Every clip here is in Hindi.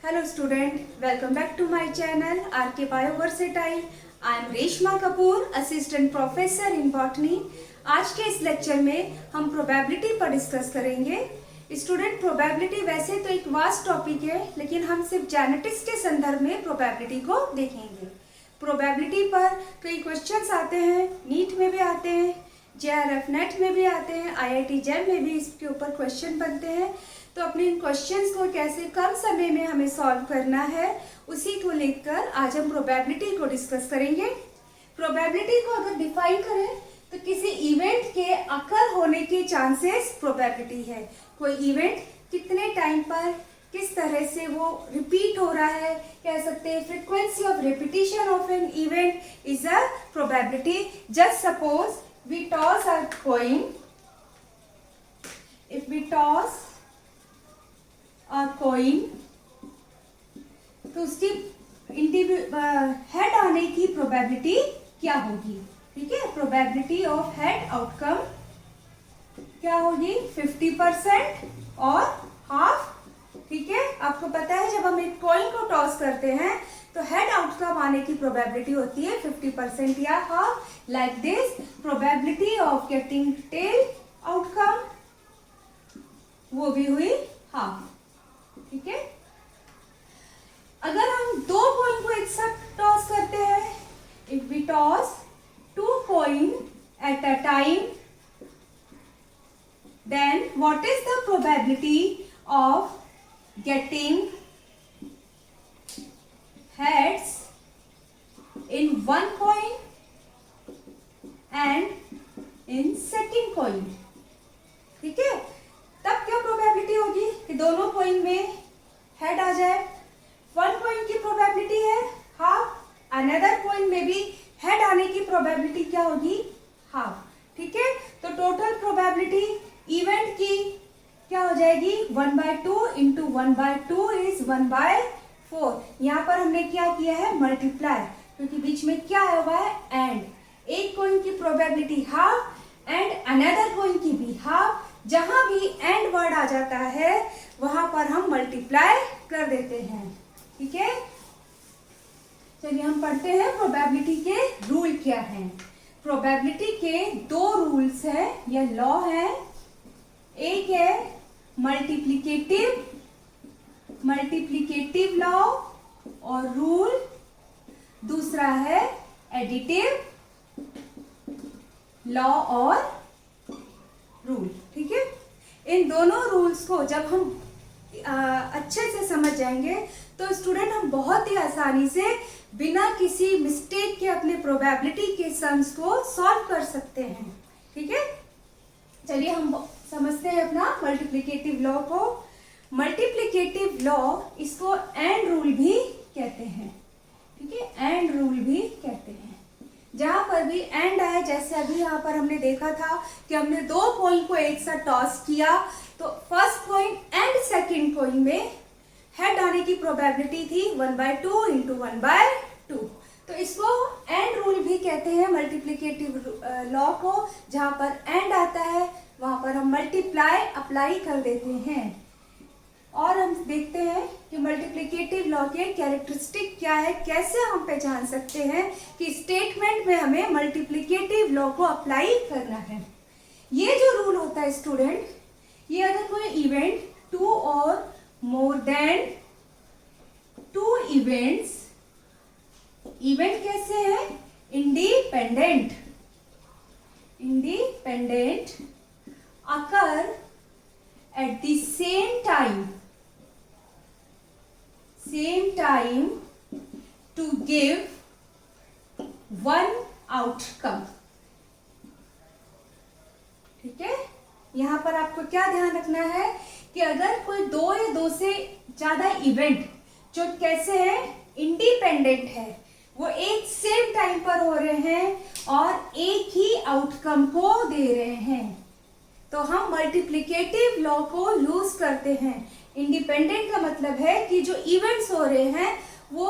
Hello student, welcome back to my channel RK Bioversatile. I am Reshma Kapoor, assistant professor in botany. आज के इस लेक्चर में हम प्रोबेबिलिटी पर डिस्कस करेंगे। स्टूडेंट, प्रोबेबिलिटी वैसे तो एक वास्ट टॉपिक है, लेकिन हम सिर्फ जेनेटिक्स के संदर्भ में प्रोबेबिलिटी को देखेंगे। प्रोबेबिलिटी पर कई क्वेश्चंस आते हैं, नीट में भी आते हैं, JRF नेट में भी आते हैं, IIT JEM में भी इसके ऊपर क्वेश्चन बनते हैं। तो अपने इन क्वेश्चंस को कैसे कम समय में हमें सॉल्व करना है, उसी को लेकर आज हम प्रोबेबिलिटी को डिस्कस करेंगे। प्रोबेबिलिटी को अगर डिफाइन करें तो किसी इवेंट के अकर होने के चांसेस प्रोबेबिलिटी है। कोई इवेंट कितने टाइम पर किस तरह से वो रिपीट हो रहा है, कह सकते हैं frequency of repetition of an event is a probability. Just suppose we toss a coin, if we toss coin तो उसकी हेड आने की प्रोबेबिलिटी क्या होगी? ठीक है, प्रोबेबिलिटी ऑफ हेड आउटकम क्या होगी? 50% और हाफ। ठीक है, आपको पता है जब हम एक कॉइन को टॉस करते हैं तो हेड आउटकम आने की प्रोबेबिलिटी होती है 50% या half. Like this, probability of getting tail outcome वो भी हुई हाफ। ठीक है, अगर हम दो कॉइन को एक साथ टॉस करते हैं, if we toss two coin at a time, then what is the probability of getting heads in one coin and in second coin? ठीक है, तब क्या प्रोबेबिलिटी होगी कि दोनों कॉइन में हेड आ जाए? वन कॉइन की प्रोबेबिलिटी है हाफ, अनदर कॉइन में भी हेड आने की प्रोबेबिलिटी क्या होगी? हाफ। ठीक है, तो टोटल प्रोबेबिलिटी इवेंट की क्या हो जाएगी? 1/2 इंटू 1/2 इज 1/4। यहाँ पर हमने क्या किया है? मल्टीप्लाई, क्योंकि बीच में क्या हुआ है? एंड। एक कॉइन की probability half and another coin की भी हाफ। जहां भी एंड वर्ड आ जाता है वहां पर हम मल्टीप्लाई कर देते हैं। ठीक है, चलिए हम पढ़ते हैं प्रोबेबिलिटी के रूल क्या हैं। प्रोबेबिलिटी के दो रूल्स हैं या लॉ है। एक है मल्टीप्लिकेटिव लॉ और रूल, दूसरा है एडिटिव लॉ और रूल। ठीक है, इन दोनों रूल्स को जब हम अच्छे से समझ जाएंगे तो स्टूडेंट हम बहुत ही आसानी से बिना किसी मिस्टेक के अपने प्रोबेबिलिटी के सम्स को सॉल्व कर सकते हैं। ठीक है, चलिए हम समझते हैं अपना मल्टीप्लिकेटिव लॉ को। मल्टीप्लिकेटिव लॉ, इसको एंड रूल भी कहते हैं। ठीक है, एंड रूल भी कहते हैं। जहां पर भी एंड आए, जैसे अभी यहाँ पर हमने देखा था कि हमने दो कॉइन को एक साथ टॉस किया तो first coin and second coin में हेड आने की प्रोबेबिलिटी थी 1/2 इंटू 1/2। तो इसको एंड रूल भी कहते हैं मल्टीप्लिकेटिव लॉ को। जहां पर एंड आता है वहां पर हम मल्टीप्लाई अप्लाई कर देते हैं। और हम देखते हैं कि मल्टीप्लिकेटिव लॉ के कैरेक्टरिस्टिक क्या है, कैसे हम पहचान सकते हैं कि स्टेटमेंट में हमें मल्टीप्लिकेटिव लॉ को अप्लाई करना है। ये जो रूल होता है स्टूडेंट, ये अगर कोई इवेंट टू और more than two events, event कैसे है? Independent occur at the same time to give one outcome। ठीक है, यहाँ पर आपको क्या ध्यान रखना है कि अगर कोई दो या दो से ज्यादा इवेंट जो कैसे है? इंडिपेंडेंट है, वो एक सेम टाइम पर हो रहे हैं और एक ही आउटकम को दे रहे हैं, तो हम मल्टीप्लिकेटिव लॉ को यूज करते हैं। इंडिपेंडेंट का मतलब है कि जो इवेंट्स हो रहे हैं वो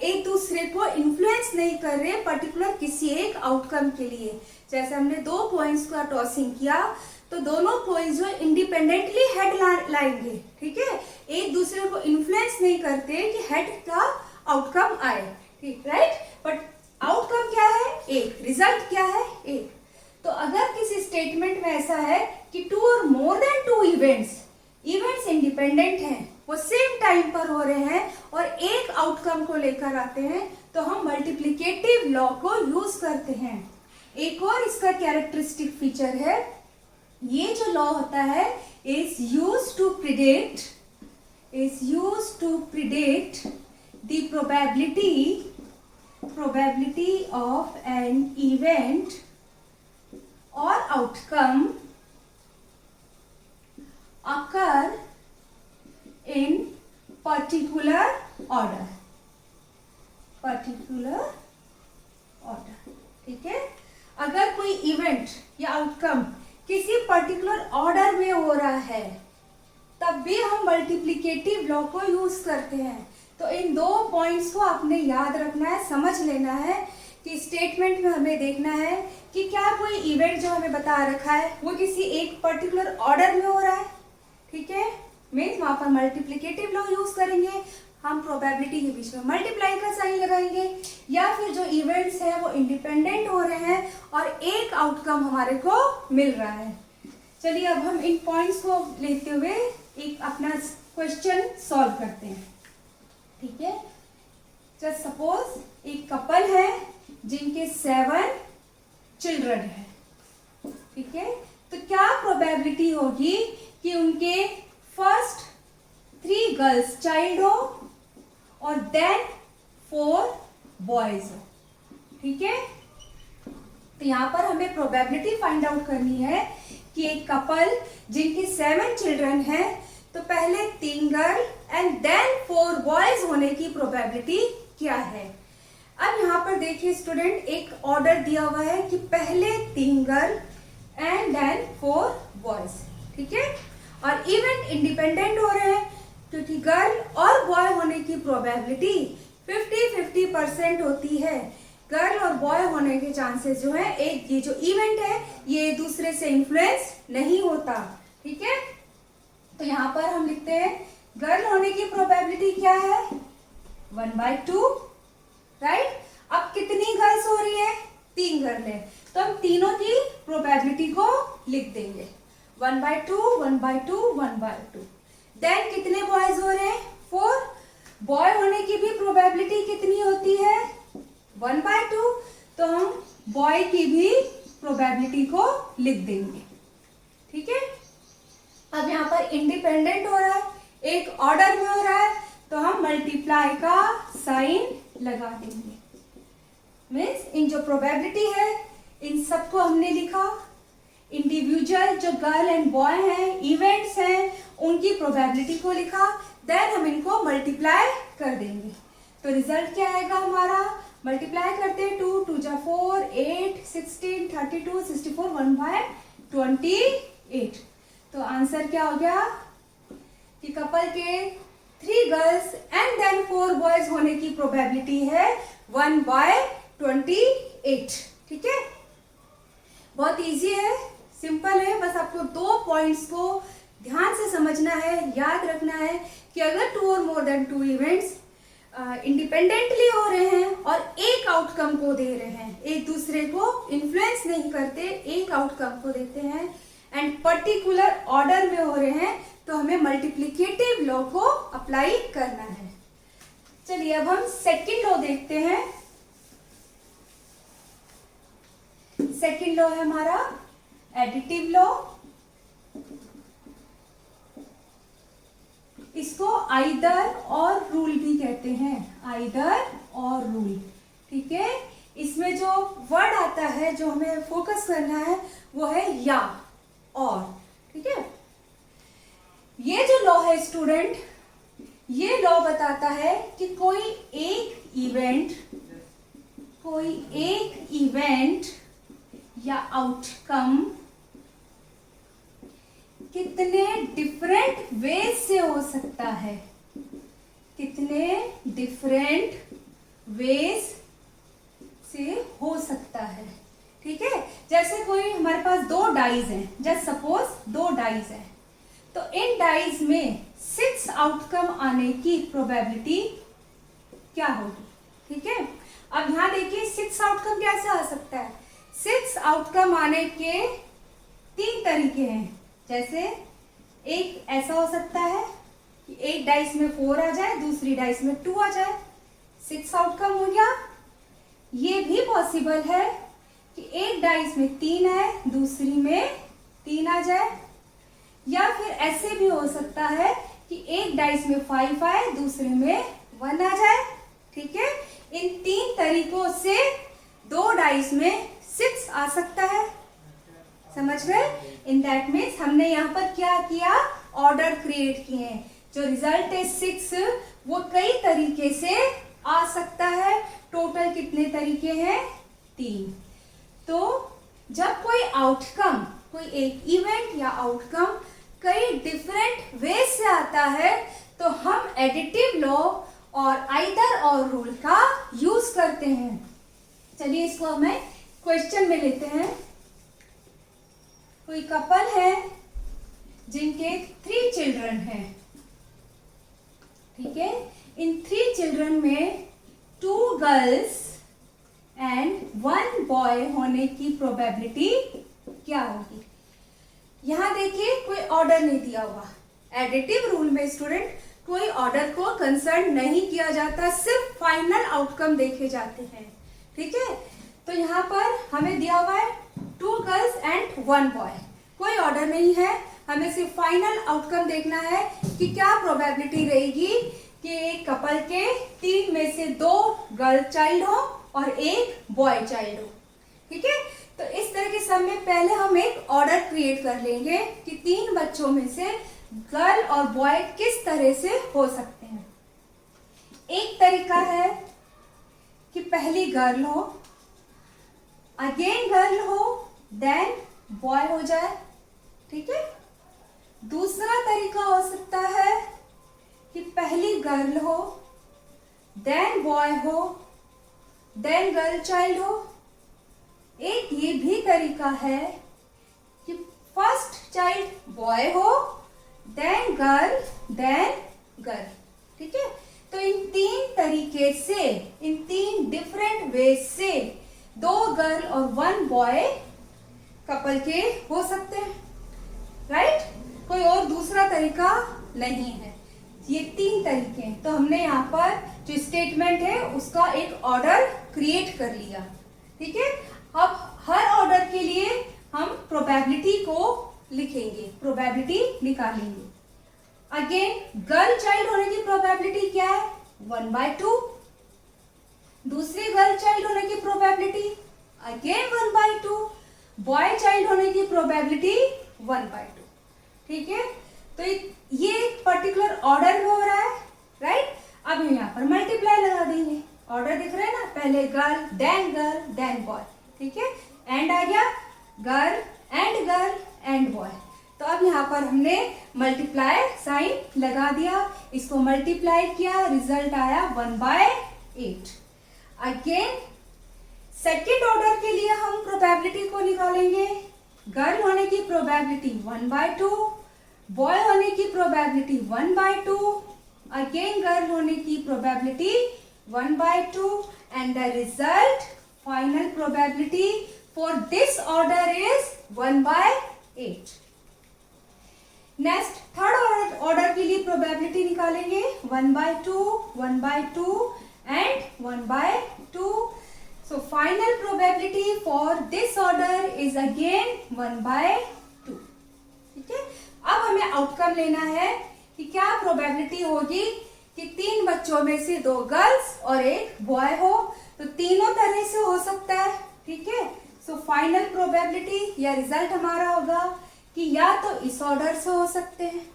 एक दूसरे को इन्फ्लुएंस नहीं कर रहे पर्टिकुलर किसी एक आउटकम के लिए। जैसे हमने दो कॉइन्स का टॉसिंग किया तो दोनों पॉइंट्स जो इंडिपेंडेंटली हेड लाएंगे, ठीक है, एक दूसरे को इन्फ्लुएंस नहीं करते कि हेड का आउटकम आए, ठीक, राइट, बट आउटकम क्या है, एक, रिजल्ट क्या है, एक। तो अगर किसी स्टेटमेंट में ऐसा है कि टू और more than two events independent हैं, वो सेम टाइम पर हो रहे हैं और एक आउटकम को लेकर आते हैं, तो हम मल्टीप्लिकेटिव लॉ को यूज करते हैं। एक और इसका कैरेक्टरिस्टिक फीचर है, ये जो लॉ होता है is used to predict the probability of an event or outcome occur in particular order, ठीक है। अगर कोई इवेंट या आउटकम किसी पर्टिकुलर ऑर्डर में हो रहा है, तब भी हम मल्टीप्लिकेटिव लॉ को यूज करते हैं। तो इन दो पॉइंट्स को आपने याद रखना है, समझ लेना है कि स्टेटमेंट में हमें देखना है कि क्या कोई इवेंट जो हमें बता रखा है वो किसी एक पर्टिकुलर ऑर्डर में हो रहा है, ठीक है, मीन्स वहां पर मल्टीप्लिकेटिव लॉ यूज करेंगे, हम प्रोबेबिलिटी के बीच में मल्टीप्लाई का साइन लगाएंगे, या फिर जो इवेंट्स हैं वो इंडिपेंडेंट हो रहे हैं और एक आउटकम हमारे को मिल रहा है। चलिए अब हम इन पॉइंट्स को लेते हुए एक अपना क्वेश्चन सॉल्व करते हैं, ठीक है। जस्ट सपोज एक कपल है जिनके 7 चिल्ड्रन है, ठीक है, तो क्या प्रोबेबिलिटी होगी कि उनके फर्स्ट 3 गर्ल्स चाइल्ड हो और देन 4 बॉयज हो, ठीक है। तो यहां पर हमें प्रोबेबिलिटी फाइंड आउट करनी है कि एक कपल जिनके 7 चिल्ड्रन है, तो पहले 3 गर्ल एंड देन 4 बॉयज होने की प्रोबेबिलिटी क्या है। अब यहाँ पर देखिए स्टूडेंट, एक ऑर्डर दिया हुआ है कि पहले 3 गर्ल एंड देन 4 बॉयज, ठीक है, और इवेंट इंडिपेंडेंट हो रहे हैं क्योंकि गर्ल और बॉय होने की प्रोबेबिलिटी 50-50% होती है। गर्ल और बॉय होने के चांसेस जो है, एक ये जो इवेंट है ये दूसरे से इन्फ्लुएंस नहीं होता, ठीक है। तो यहाँ पर हम लिखते हैं गर्ल होने की प्रोबेबिलिटी क्या है, 1/2, राइट। अब कितनी गर्ल्स हो रही है, 3 गर्ल है, तो हम तीनों की प्रोबेबिलिटी को लिख देंगे 1/2, 1/2, 1/2। देन कितने बॉयज हो रहे हैं, 4। बॉय होने की भी प्रोबेबिलिटी कितनी होती है, 1/2, तो हम बॉय की भी प्रोबेबिलिटी को लिख देंगे, ठीक है। अब यहाँ पर इंडिपेंडेंट हो रहा है, एक ऑर्डर में हो रहा है, तो हम मल्टीप्लाई का साइन लगा देंगे। मीन्स इन जो प्रोबेबिलिटी है इन सबको हमने लिखा, इंडिविजुअल जो गर्ल एंड बॉय हैं, इवेंट्स हैं, उनकी प्रोबेबिलिटी को लिखा, देन हम इनको मल्टीप्लाई कर देंगे। तो रिजल्ट क्या आएगा हमारा, मल्टीप्लाई करते हैं 2 2 जा 4, 8, 16, 32, 64, 1/28। तो आंसर क्या हो गया कि कपल के 3 गर्ल्स एंड देन 4 बॉयज होने की प्रोबेबिलिटी है 1/28, ठीक है। बहुत इजी है, सिंपल है, बस आपको 2 पॉइंट्स को ध्यान से समझना है, याद रखना है कि अगर 2 और मोर देन 2 इवेंट्स इंडिपेंडेंटली हो रहे हैं और एक आउटकम को दे रहे हैं, एक दूसरे को इन्फ्लुएंस नहीं करते, एक आउटकम को देते हैं एंड पर्टिकुलर ऑर्डर में हो रहे हैं, तो हमें मल्टीप्लिकेटिव लॉ को अप्लाई करना है। चलिए अब हम सेकंड लॉ देखते हैं। सेकंड लॉ है हमारा एडिटिव लॉ। इसको आइदर और रूल भी कहते हैं, आइदर और रूल, ठीक है। इसमें जो वर्ड आता है जो हमें फोकस करना है वो है या और, ठीक है। ये जो लॉ है स्टूडेंट, ये लॉ बताता है कि कोई एक इवेंट या आउटकम कितने डिफरेंट वेज से हो सकता है, कितने डिफरेंट वेज से हो सकता है, ठीक है। जैसे कोई हमारे पास 2 डाइज हैं, जस्ट सपोज 2 डाइज है, तो इन डाइज में 6 आउटकम आने की प्रोबेबिलिटी क्या होगी, ठीक है। अब यहाँ देखिए 6 आउटकम कैसे आ सकता है। 6 आउटकम आने के 3 तरीके हैं। जैसे एक ऐसा हो सकता है कि एक डाइस में 4 आ जाए, दूसरी डाइस में 2 आ जाए, 6 आउटकम हो गया। ये भी पॉसिबल है कि एक डाइस में 3 है, दूसरी में 3 आ जाए, या फिर ऐसे भी हो सकता है कि एक डाइस में 5 आए, दूसरे में 1 आ जाए, ठीक है। इन 3 तरीकों से 2 डाइस में 6 आ सकता है, समझ गए। इन दैट मीन्स हमने यहाँ पर क्या किया, ऑर्डर क्रिएट किए हैं। जो रिजल्ट है 6 वो कई तरीके से आ सकता है। टोटल कितने तरीके हैं, 3। तो जब कोई आउटकम, कोई एक इवेंट या आउटकम कई डिफरेंट वे से आता है, तो हम एडिटिव लॉ और आइदर और रूल का यूज करते हैं। चलिए इसको हमें क्वेश्चन में लेते हैं। कोई कपल है जिनके 3 चिल्ड्रन हैं, ठीक है। इन 3 चिल्ड्रन में 2 गर्ल्स एंड 1 बॉय होने की प्रोबेबिलिटी क्या होगी। यहां देखिए कोई ऑर्डर नहीं दिया हुआ। एडिटिव रूल में स्टूडेंट कोई ऑर्डर को कंसर्न नहीं किया जाता, सिर्फ फाइनल आउटकम देखे जाते हैं, ठीक है। तो यहाँ पर हमें दिया हुआ है 2 गर्ल्स एंड 1 बॉय, कोई ऑर्डर नहीं है, हमें सिर्फ फाइनल आउटकम देखना है कि क्या प्रोबेबिलिटी रहेगी कि एक कपल के 3 में से 2 गर्ल चाइल्ड हो और 1 बॉय चाइल्ड हो, ठीक है। तो इस तरह के सब में पहले हम एक ऑर्डर क्रिएट कर लेंगे कि 3 बच्चों में से गर्ल और बॉय किस तरह से हो सकते हैं। एक तरीका है कि पहली गर्ल हो, अगेन गर्ल हो, देन बॉय हो जाए, ठीक है। दूसरा तरीका हो सकता है कि पहली गर्ल हो, देन बॉय हो, देन गर्ल चाइल्ड हो। एक ये भी तरीका है कि फर्स्ट चाइल्ड बॉय हो, देन गर्ल, देन गर्ल, ठीक है। तो इन 3 तरीके से, इन 3 डिफरेंट वे से 2 गर्ल और 1 बॉय कपल के हो सकते हैं, राइट। कोई और दूसरा तरीका नहीं है, ये 3 तरीके हैं। तो हमने यहाँ पर जो स्टेटमेंट है उसका एक ऑर्डर क्रिएट कर लिया, ठीक है। अब हर ऑर्डर के लिए हम प्रोबेबिलिटी को लिखेंगे, प्रोबेबिलिटी निकालेंगे। अगेन गर्ल चाइल्ड होने की प्रोबेबिलिटी क्या है, 1/2। दूसरी गर्ल चाइल्ड होने की प्रोबेबिलिटी अगेन 1/2। बॉय चाइल्ड होने की प्रोबेबिलिटी 1/2, ठीक है। तो ये एक पर्टिकुलर ऑर्डर में हो रहा है, राइट। अब हम यहाँ पर मल्टीप्लाई लगा देंगे। ऑर्डर दिख रहा है ना, पहले गर्ल देन बॉय, ठीक है। एंड आ गया गर्ल एंड बॉय। तो अब यहाँ पर हमने मल्टीप्लाई साइन लगा दिया, इसको मल्टीप्लाई किया, रिजल्ट आया 1/8। अगेन सेकेंड ऑर्डर के लिए हम प्रोबेबिलिटी को निकालेंगे। गर्ल होने की प्रोबेबिलिटी 1/2, बॉय होने की प्रोबेबिलिटी 1/2, अगेन गर्ल होने की probability 1/2, and the result final probability for this order is 1/8। Next third order के लिए प्रोबेबिलिटी निकालेंगे, 1/2, 1/2 and 1/2। So final probability for this order is again 1/2, ठीक है। अब हमें आउटकम लेना है कि क्या प्रोबेबिलिटी होगी कि 3 बच्चों में से 2 गर्ल्स और 1 बॉय हो। तो तीनों तरह से हो सकता है, ठीक है। सो फाइनल प्रोबेबिलिटी या रिजल्ट हमारा होगा कि या तो इस ऑर्डर से हो सकते हैं,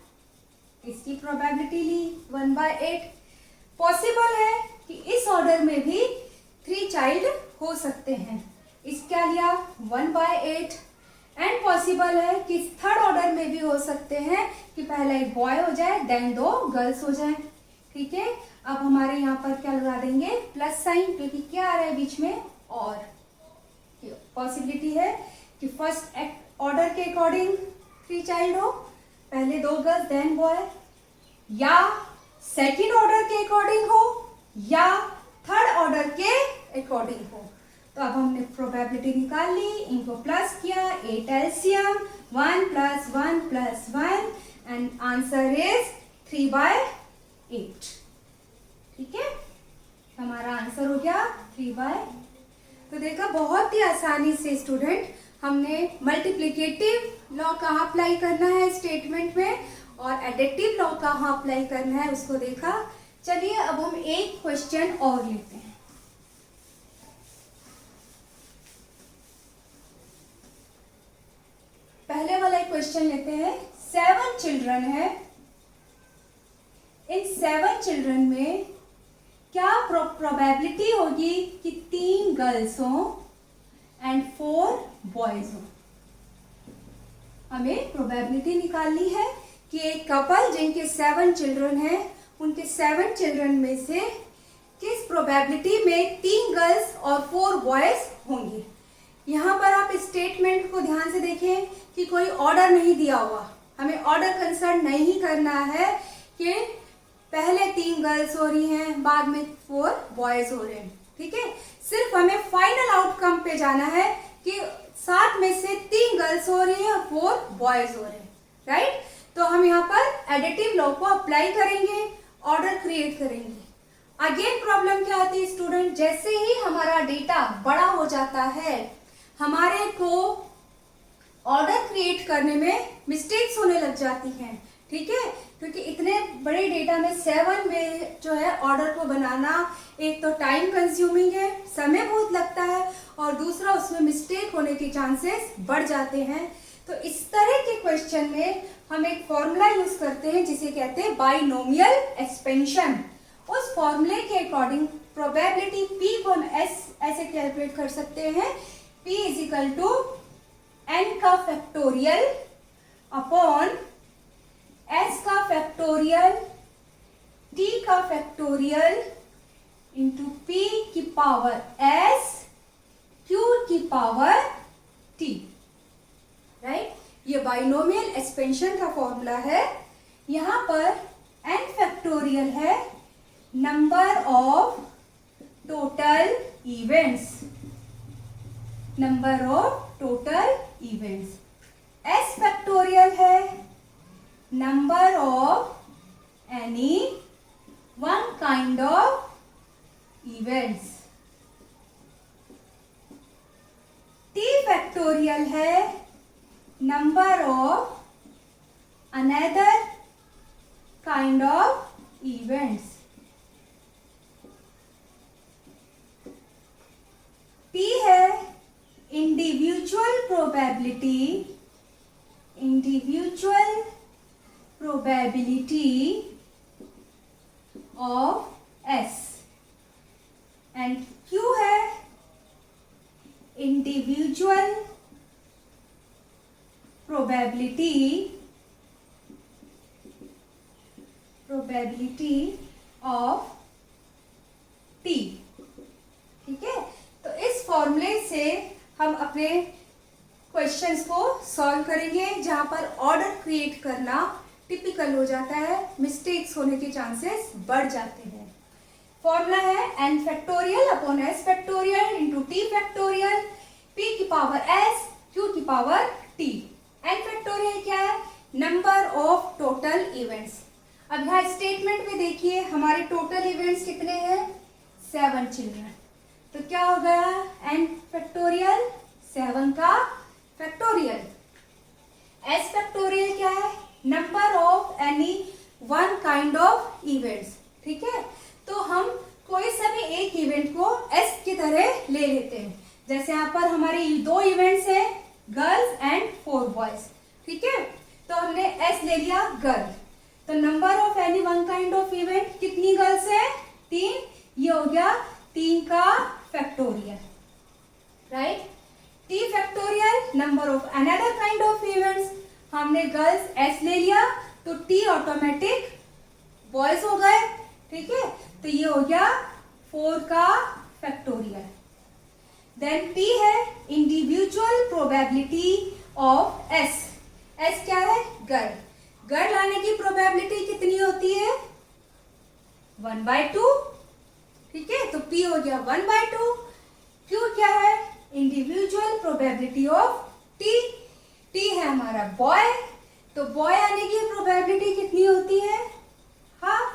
इसकी प्रोबेबिलिटी ली 1/8। पॉसिबल है कि इस ऑर्डर में भी 3 चाइल्ड हो सकते हैं, इसका लिया 1/8। एंड पॉसिबल है कि थर्ड ऑर्डर में भी हो सकते हैं कि पहले एक बॉय हो जाए देन 2 गर्ल्स हो जाए, ठीक है। अब हमारे यहाँ पर क्या लगा देंगे, प्लस साइन, क्योंकि क्या आ रहा है बीच में और। पॉसिबिलिटी है कि फर्स्ट ऑर्डर के अकॉर्डिंग 3 चाइल्ड हो, पहले 2 गर्ल्स देन बॉय, या सेकंड ऑर्डर के अकॉर्डिंग हो, या थर्ड ऑर्डर के अकॉर्डिंग हो। तो अब हमने प्रोबेबिलिटी निकाल ली, इनको प्लस किया, 8 एलसीएम, 1 + 1 + 1 एंड आंसर इज 3/8। ठीक है, हमारा आंसर हो गया 3/8। तो देखा, बहुत ही आसानी से स्टूडेंट हमने मल्टीप्लिकेटिव लॉ कहाँ अप्लाई करना है स्टेटमेंट में और एडिटिव लॉ कहाँ अप्लाई करना है उसको देखा। चलिए अब हम एक क्वेश्चन और लेते हैं। पहले वाला एक क्वेश्चन लेते हैं। 7 चिल्ड्रन है, इन 7 चिल्ड्रन में क्या प्रोबेबिलिटी होगी कि 3 गर्ल्स हों एंड 4 बॉयज हों। हमें प्रोबेबिलिटी निकालनी है कि एक कपल जिनके 7 चिल्ड्रन हैं, उनके 7 चिल्ड्रन में से किस प्रोबेबिलिटी में 3 गर्ल्स और 4 बॉयज होंगे। यहाँ पर आप स्टेटमेंट को ध्यान से देखें कि कोई ऑर्डर नहीं दिया हुआ, हमें ऑर्डर कंसर्न नहीं करना है कि पहले 3 गर्ल्स हो रही हैं, बाद में 4 बॉयज हो रहे हैं। ठीक है, सिर्फ हमें फाइनल आउटकम पे जाना है कि 7 में से 3 गर्ल्स हो रही हैं और 4 बॉयज हो रहे हैं। राइट, तो हम यहाँ पर एडिटिव लॉ को अप्लाई करेंगे, ऑर्डर क्रिएट करेंगे। अगेन प्रॉब्लम क्या आती है स्टूडेंट, जैसे ही हमारा डेटा बड़ा हो जाता है हमारे को ऑर्डर क्रिएट करने में मिस्टेक्स होने लग जाती हैं। ठीक है, क्योंकि इतने बड़े डेटा में 7 में जो है ऑर्डर को बनाना एक तो टाइम कंज्यूमिंग है, समय बहुत लगता है, और दूसरा उसमें मिस्टेक होने के चांसेस बढ़ जाते हैं। तो इस तरह के क्वेश्चन में हम एक फॉर्मूला यूज करते हैं जिसे कहते हैं बाइनोमियल एक्सपेंशन। उस फॉर्मूले के अकॉर्डिंग प्रोबेबिलिटी P को हम ऐसे कैलकुलेट कर सकते हैं, P = n का फैक्टोरियल अपॉन s का फैक्टोरियल t का फैक्टोरियल इंटू p की पावर s q की पावर t। राइट, ये बाइनोमियल एक्सपेंशन का फॉर्मूला है। यहाँ पर n फैक्टोरियल है number of total events, number of total events. s factorial है number of any one kind of events. t factorial है number of another kind of events. p है individual probability of s and q है इंडिविजुअल प्रोबेबिलिटी ऑफ t। ठीक है, तो इस फॉर्मूले से हम अपने क्वेश्चंस को सॉल्व करेंगे जहां पर ऑर्डर क्रिएट करना टिपिकल हो जाता है, मिस्टेक्स होने के चांसेस बढ़ जाते हैं। फॉर्मूला है n factorial upon s factorial into t factorial, p की पावर s q की पावर t। n फैक्टोरियल क्या है, नंबर ऑफ टोटल इवेंट्स। अब यहाँ स्टेटमेंट में देखिए हमारे टोटल इवेंट्स कितने हैं, 7 चिल्ड्रन। तो क्या हो गया, n फैक्टोरियल 7 का फैक्टोरियल। s फैक्टोरियल क्या है, number of any one kind of events. ठीक है, तो हम कोई सा भी एक इवेंट को s की तरह ले लेते हैं। जैसे यहाँ पर हमारे 2 इवेंट्स हैं, गर्ल्स एंड 4 बॉयज। ठीक है, तो हमने s ले लिया गर्ल, तो number of any one kind of event कितनी गर्ल्स है, 3। ये हो गया 3 का factorial. Right, t factorial number of another kind of events, हमने गर्ल्स s ले लिया तो t ऑटोमेटिक बॉयज हो गए। ठीक है, तो ये हो गया 4 का फैक्टोरियल। देन P है individual probability of S. S क्या है? गढ़. गढ़ लाने की प्रोबेबिलिटी कितनी होती है? 1/2. ठीक है, तो P हो गया 1/2. Q क्या है? Individual probability of T. T है हमारा बॉय, तो बॉय आने की प्रोबेबिलिटी कितनी होती है? हाफ.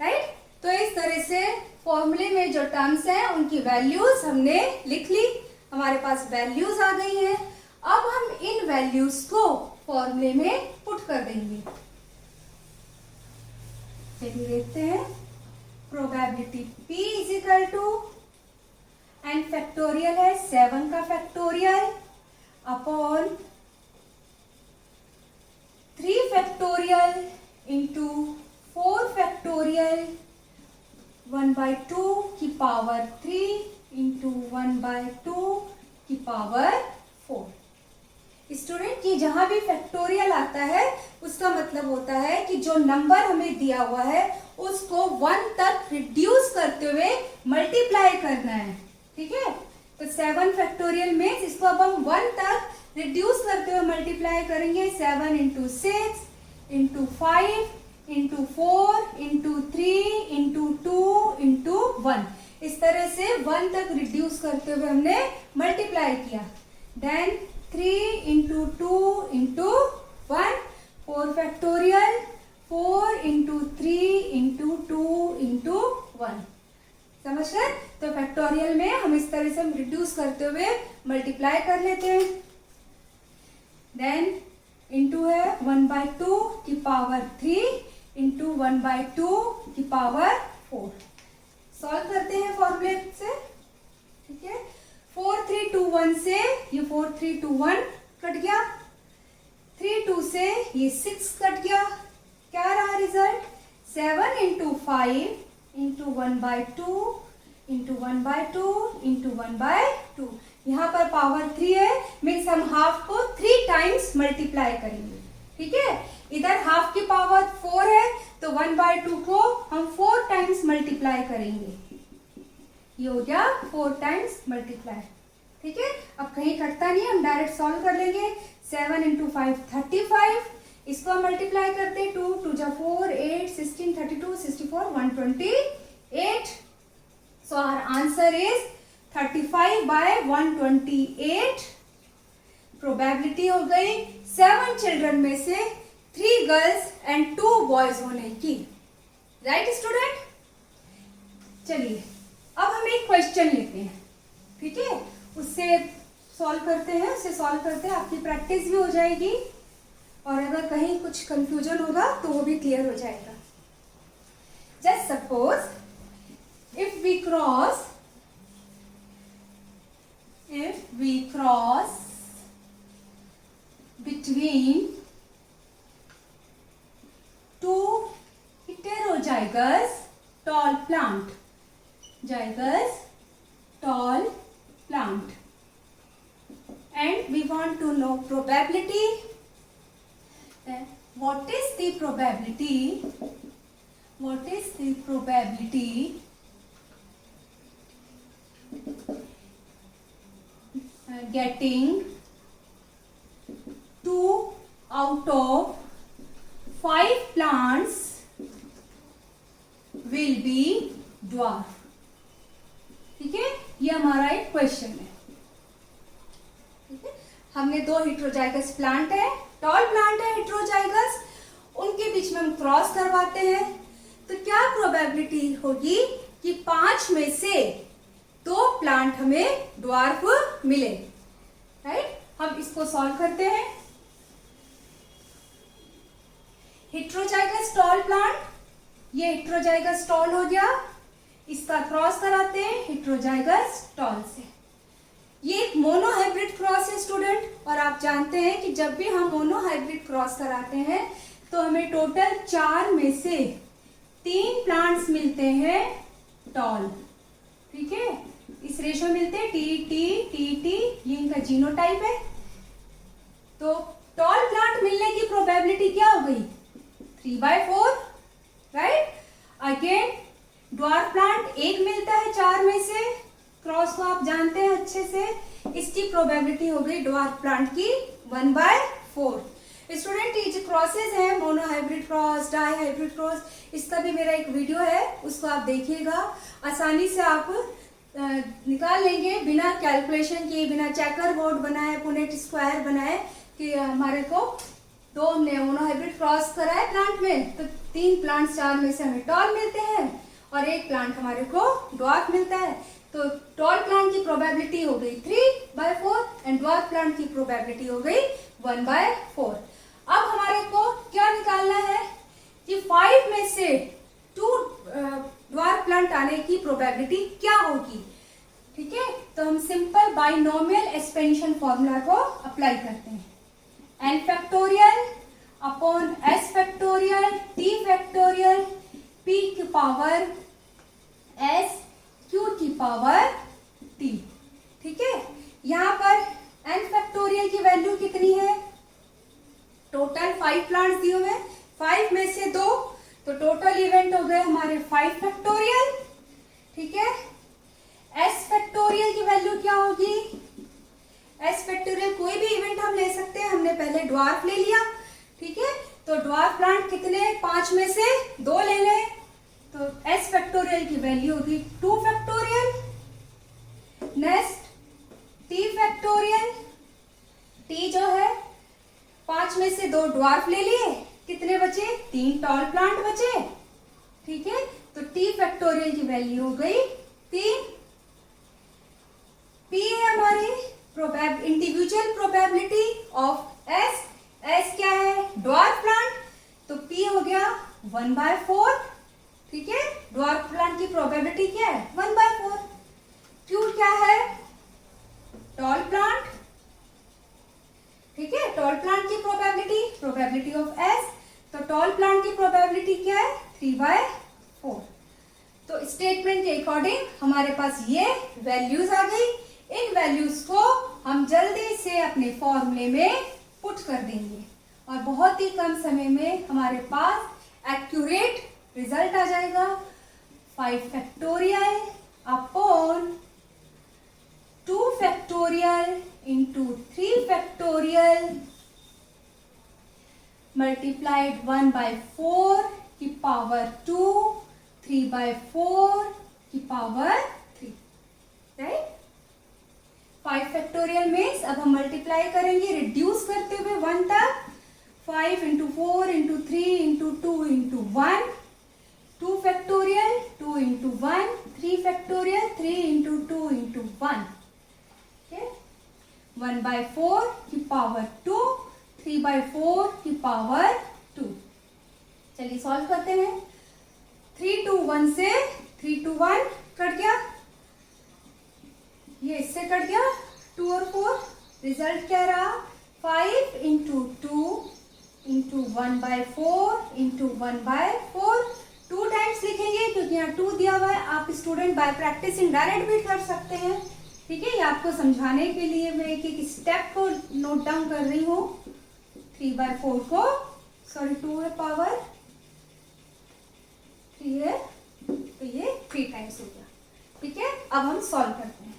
राइट. तो इस तरह से फॉर्मूले में जो टर्म्स हैं उनकी वैल्यूज हमने लिख ली. हमारे पास वैल्यूज आ गई हैं. अब हम इन वैल्यूज को फॉर्मूले में पुट कर देंगे. चलिए देखते हैं. Probability P is equal to and factorial है 7 का factorial upon 3 factorial into 4 factorial 1/2 की पावर 3 इंटू 1/2 की पावर 4. स्टूडेंट, ये जहां भी फैक्टोरियल आता है उसका मतलब होता है कि जो नंबर हमें दिया हुआ है उसको 1 तक रिड्यूस करते हुए मल्टीप्लाई करना है. ठीक है, तो 7 फैक्टोरियल में इसको अब हम 1 तक रिड्यूस करते हुए मल्टीप्लाई करेंगे. 7 into 6 into 5 into 4 into 3 into 2 into 1. इस तरह से 1 तक रिड्यूस करते हुए हमने मल्टीप्लाई किया. Then 3 into 2 into 1 4 factorial 4 into 3 into 2 into 1. समझ गए? तो फैक्टोरियल में हम इस तरह से हम रिड्यूस करते हुए मल्टीप्लाई कर लेते हैं. देन इंटू है 1/2 की पावर 3 इंटू 1/2 की पावर 4. सॉल्व करते हैं फॉर्मूले से. ठीक है, 4 3 2 1 से ये 4 3 2 1 कट गया. 3 2 से ये 6 कट गया. क्या रहा result? 7 into 5 into 1/2 into 1/2 into 1/2. यहाँ पर पावर 3 है, मीन्स हम हाफ को 3 टाइम्स मल्टीप्लाई करेंगे. ठीक है, इधर हाफ की पावर 4 है तो 1/2 को हम 4 टाइम्स मल्टीप्लाई करेंगे. ये हो गया 4 टाइम्स मल्टीप्लाई. ठीक है, अब कहीं कटता नहीं, हम डायरेक्ट सॉल्व कर लेंगे. 7 इंटू 5 35. इसको हम मल्टीप्लाई करते हैं. 2 2 जा 4 8 16 32 64 128. So our answer is 35/128. Probability हो गई 7 चिल्ड्रन में से 3 गर्ल्स एंड 2 बॉयज होने की. Right student? चलिए अब हम एक क्वेश्चन लेते हैं. ठीक है, उससे सॉल्व करते हैं. आपकी प्रैक्टिस भी हो जाएगी और अगर कहीं कुछ कंफ्यूजन होगा तो वो भी क्लियर हो जाएगा. Just suppose if we cross between 2 heterozygous tall plant and we want to know probability. Then what is the probability getting 2 out of 5 plants will be dwarf. ठीक है, ये हमारा एक क्वेश्चन है. ठीक है, हमने 2 हेटेरोजाइगस प्लांट है, टॉल प्लांट है हेटेरोजाइगस, उनके बीच में हम क्रॉस करवाते हैं. तो क्या प्रोबेबिलिटी होगी कि 5 में से 2 प्लांट हमें ड्वार्फ मिले. राइट, हम इसको सॉल्व करते हैं. हेटेरोजाइगस टॉल प्लांट, ये हेटेरोजाइगस टॉल हो गया, इसका क्रॉस कराते हैं हेटेरोजाइगस टॉल से. ये एक मोनोहाइब्रिड क्रॉस है स्टूडेंट, और आप जानते हैं कि जब भी हम मोनोहाइब्रिड क्रॉस कराते हैं तो हमें टोटल 4 में से 3 प्लांट्स मिलते हैं टॉल. ठीक है, इस रेशो मिलते हैं टी टी टी टी, ये इनका जीनोटाइप है. तो टॉल प्लांट मिलने की प्रोबेबिलिटी क्या हो गई? 3/4. राइट, अगेन ड्वार्फ प्लांट एक मिलता है 4 में से, क्रॉस को आप जानते हैं अच्छे से, इसकी प्रोबेबिलिटी हो गई ड्वार्फ प्लांट की 1/4। स्टूडेंट ये जो क्रॉसेस हैं, monohybrid cross, dihybrid cross, इसका भी मेरा एक वीडियो है, उसको आप देखिएगा। आसानी से आप निकाल लेंगे बिना कैलकुलेशन किए, बिना चेकर बोर्ड बनाए, पुनेट स्क्वायर बनाए, कि हमारे को 2 हमने मोनो हाइब्रिड क्रॉस करा है प्लांट में, तो 3 प्लांट 4 में से हमें टॉल मिलते हैं और 1 प्लांट हमारे को ड्वार्फ मिलता है। तो टॉल प्लांट की प्रोबेबिलिटी हो गई 3/4 एंड ड्वार्फ प्लांट की प्रोबेबिलिटी हो गई 1/4। अब हमारे को क्या निकालना है कि 5 में से 2 ड्वार्फ प्लांट आने की प्रोबेबिलिटी क्या होगी। ठीक है, तो हम सिंपल बाइनोमियल एक्सपेंशन फॉर्मूला को अप्लाई करते हैं। n factorial upon s factorial t factorial p की पावर s q की पावर t। ठीक है, यहाँ पर n फैक्टोरियल की वैल्यू कितनी है, टोटल 5 प्लांट्स दिए हुए, 5 में से 2, तो टोटल इवेंट हो गए हमारे 5 फैक्टोरियल। ठीक है, s फैक्टोरियल की वैल्यू क्या होगी, s फैक्टोरियल कोई भी इवेंट हम ले सकते हैं, हमने पहले ड्वार्फ ले लिया। ठीक है, तो ड्वार्फ प्लांट कितने, 5 में से 2 ले लें, तो s फैक्टोरियल की वैल्यू होगी 2 factorial. Next t factorial, t जो है 5 में से 2 ड्वार्फ ले लिए, कितने बचे, 3 टॉल प्लांट बचे। ठीक है, तो t फैक्टोरियल की वैल्यू हो गई 3। p है हमारी individual probability of s, s क्या है, ड्वार्फ प्लांट, तो p हो गया 1/4। ठीक है, ड्वार्फ प्लांट की प्रोबेबिलिटी क्या है, 1/4। q क्या है, टॉल प्लांट। ठीक है, टॉल प्लांट की प्रोबेबिलिटी ऑफ s, तो टॉल प्लांट की प्रोबेबिलिटी क्या है, 3/4। तो स्टेटमेंट के अकॉर्डिंग हमारे पास ये वैल्यूज आ गई। इन वैल्यूज को हम जल्दी से अपने फॉर्मूले में पुट कर देंगे और बहुत ही कम समय में हमारे पास एक्यूरेट रिजल्ट आ जाएगा। 5 factorial upon 2 factorial into 3 factorial multiplied 1/4 की पावर 2, 3/4 की पावर 3। राइट, 5 फैक्टोरियल मीन्स अब हम मल्टीप्लाई करेंगे रिड्यूस करते हुए 1 तक। 5 into 4 into 3 into 2 into 1, 2 factorial 2 into 1, 3 factorial 3 into 2 into 1। 1/4 की पावर 2, 3/4 की पावर 2। चलिए सॉल्व करते हैं। 3 to 1 से 3 to 1 कट गया, ये इससे कट गया, 2 और 4, रिजल्ट क्या रहा, 5 इंटू 2 इंटू 1/4 इंटू 1/4। 2 टाइम्स लिखेंगे क्योंकि यहाँ 2 दिया हुआ है। आप स्टूडेंट बाय प्रैक्टिस इनडायरेक्ट भी कर सकते हैं। ठीक है, ये आपको समझाने के लिए मैं एक एक स्टेप को नोट डाउन कर रही हूँ। 3/4 को, सॉरी 2 है पावर, 3 है, तो ये 3 टाइम्स हो गया। ठीक है, अब हम सॉल्व करते हैं।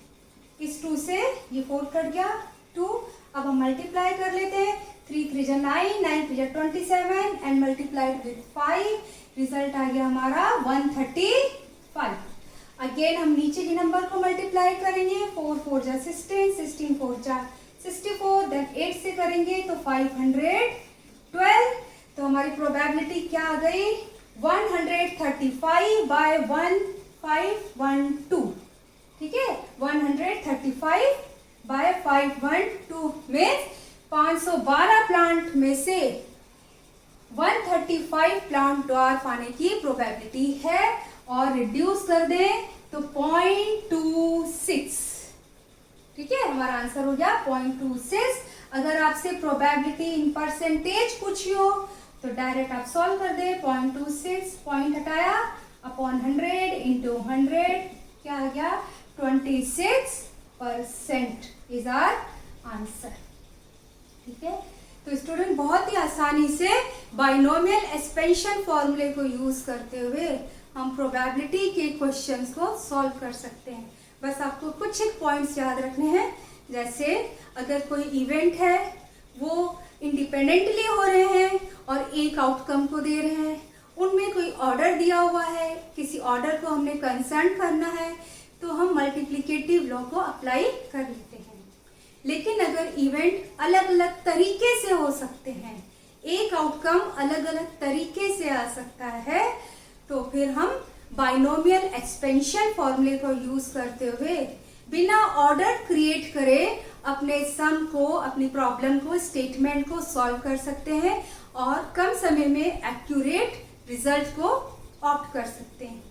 इस 2 से ये 4 कट गया, 2। अब हम मल्टीप्लाई कर लेते हैं। 3 3 जा 9, 9 3 जा 27 एंड मल्टीप्लाइड विद 5, रिजल्ट आ गया हमारा 135। अगेन हम नीचे के नंबर को मल्टीप्लाई करेंगे। 4 4 जा 16, 16 4 जा 64, देन 8 से करेंगे तो 512। तो हमारी प्रोबेबिलिटी क्या आ गई, 135/1512। ठीक है, 135/512 में 512 प्लांट में से 135 प्लांट ड्वार्फ आने की प्रोबेबिलिटी है और रिड्यूस कर दें तो 0.26। ठीक है, हमारा आंसर हो गया 0.26। अगर आपसे प्रोबेबिलिटी इन परसेंटेज पूछी हो तो डायरेक्ट आप सॉल्व कर दे। 0.26 पॉइंट हटाया अपॉन 100 इंटू 100 क्या आ गया, 26% इज आवर आंसर। ठीक है, तो स्टूडेंट बहुत ही आसानी से बाइनोमियल एक्सपेंशन फॉर्मूले को यूज करते हुए हम प्रोबेबिलिटी के क्वेश्चंस को सॉल्व कर सकते हैं। बस आपको कुछ एक पॉइंट्स याद रखने हैं। जैसे अगर कोई इवेंट है वो इंडिपेंडेंटली हो रहे हैं और एक आउटकम को दे रहे हैं, उनमें कोई ऑर्डर दिया हुआ है, किसी ऑर्डर को हमने कंसर्न करना है, तो हम मल्टीप्लिकेटिव लॉ को अप्लाई कर लेते हैं। लेकिन अगर इवेंट अलग अलग तरीके से हो सकते हैं, एक आउटकम अलग अलग तरीके से आ सकता है, तो फिर हम बाइनोमियल एक्सपेंशन फॉर्मूले को यूज करते हुए बिना ऑर्डर क्रिएट करे अपने सम को, अपनी प्रॉब्लम को, स्टेटमेंट को सॉल्व कर सकते हैं और कम समय में एक्यूरेट रिजल्ट को ऑप्ट कर सकते हैं।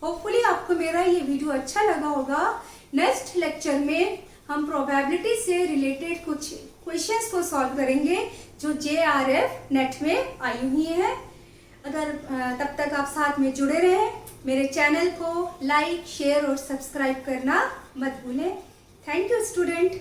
होपफुली आपको मेरा ये वीडियो अच्छा लगा होगा। नेक्स्ट लेक्चर में हम प्रोबेबिलिटी से रिलेटेड कुछ क्वेश्चंस को सॉल्व करेंगे जो JRF नेट में आई हुई हैं। अगर तब तक आप साथ में जुड़े रहें, मेरे चैनल को लाइक, शेयर और सब्सक्राइब करना मत भूलें। Thank you student.